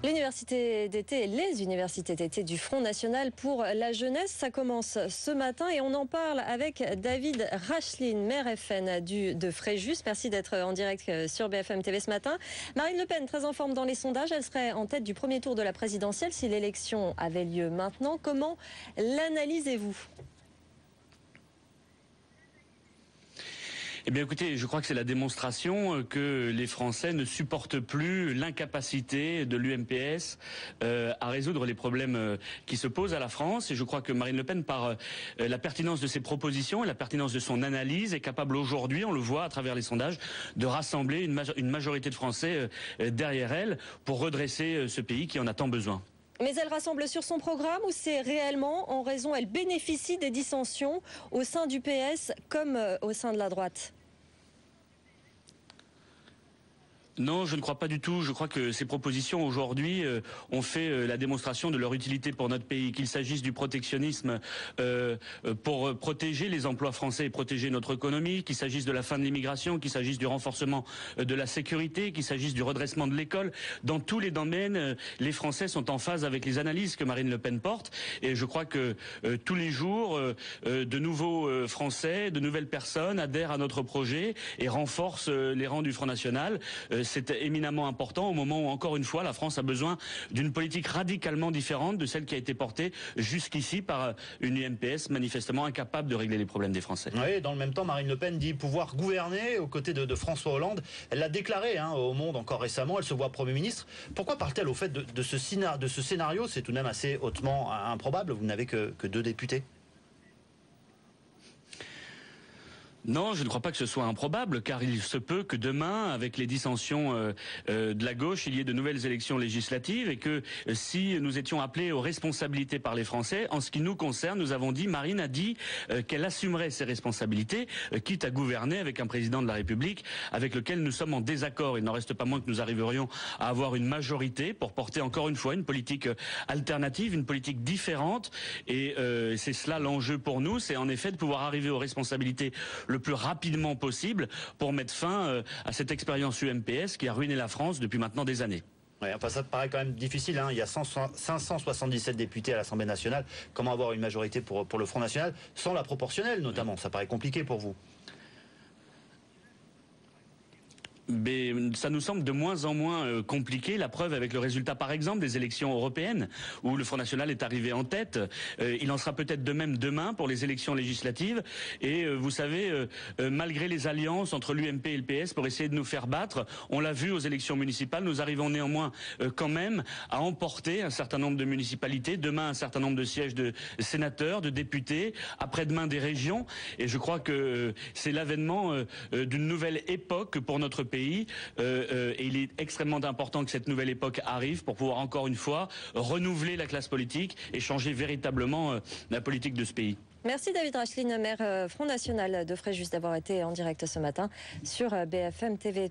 L'université d'été et les universités d'été du Front National pour la jeunesse, ça commence ce matin et on en parle avec David Racheline, maire FN de Fréjus. Merci d'être en direct sur BFM TV ce matin. Marine Le Pen, très en forme dans les sondages, elle serait en tête du premier tour de la présidentielle si l'élection avait lieu maintenant. Comment l'analysez-vous ? Eh bien écoutez, je crois que c'est la démonstration que les Français ne supportent plus l'incapacité de l'UMPS à résoudre les problèmes qui se posent à la France. Et je crois que Marine Le Pen, par la pertinence de ses propositions et la pertinence de son analyse, est capable aujourd'hui, on le voit à travers les sondages, de rassembler une majorité de Français derrière elle pour redresser ce pays qui en a tant besoin. Mais elle rassemble sur son programme ou c'est réellement en raison, elle bénéficie des dissensions au sein du PS comme au sein de la droite ? Non, je ne crois pas du tout. Je crois que ces propositions aujourd'hui ont fait la démonstration de leur utilité pour notre pays, qu'il s'agisse du protectionnisme pour protéger les emplois français et protéger notre économie, qu'il s'agisse de la fin de l'immigration, qu'il s'agisse du renforcement de la sécurité, qu'il s'agisse du redressement de l'école. Dans tous les domaines, les Français sont en phase avec les analyses que Marine Le Pen porte. Et je crois que tous les jours, de nouveaux Français, de nouvelles personnes adhèrent à notre projet et renforcent les rangs du Front National. C'est éminemment important au moment où, encore une fois, la France a besoin d'une politique radicalement différente de celle qui a été portée jusqu'ici par une UMPS manifestement incapable de régler les problèmes des Français. Oui, dans le même temps, Marine Le Pen dit pouvoir gouverner aux côtés de François Hollande. Elle l'a déclaré au Monde encore récemment, elle se voit Premier ministre. Pourquoi parle-t-elle au fait de ce scénario? C'est tout de même assez hautement improbable, vous n'avez que 2 députés. Non, je ne crois pas que ce soit improbable, car il se peut que demain, avec les dissensions de la gauche, il y ait de nouvelles élections législatives et que si nous étions appelés aux responsabilités par les Français, en ce qui nous concerne, nous avons dit, Marine a dit qu'elle assumerait ses responsabilités, quitte à gouverner avec un président de la République avec lequel nous sommes en désaccord. Il n'en reste pas moins que nous arriverions à avoir une majorité pour porter encore une fois une politique alternative, une politique différente. Et c'est cela l'enjeu pour nous, c'est en effet de pouvoir arriver aux responsabilités le plus rapidement possible pour mettre fin à cette expérience UMPS qui a ruiné la France depuis maintenant des années. Ouais, enfin ça paraît quand même difficile, Il y a 577 députés à l'Assemblée nationale. Comment avoir une majorité pour le Front National sans la proportionnelle notamment? Ça paraît compliqué pour vous. Mais ça nous semble de moins en moins compliqué. La preuve avec le résultat, par exemple, des élections européennes, où le Front National est arrivé en tête. Il en sera peut-être de même demain pour les élections législatives. Et vous savez, malgré les alliances entre l'UMP et le PS pour essayer de nous faire battre, on l'a vu aux élections municipales, nous arrivons néanmoins quand même à emporter un certain nombre de municipalités, demain un certain nombre de sièges de sénateurs, de députés, après-demain des régions. Et je crois que c'est l'avènement d'une nouvelle époque pour notre pays. Et il est extrêmement important que cette nouvelle époque arrive pour pouvoir encore une fois renouveler la classe politique et changer véritablement la politique de ce pays. Merci David Racheline, maire Front National de Fréjus, d'avoir été en direct ce matin sur BFM TV.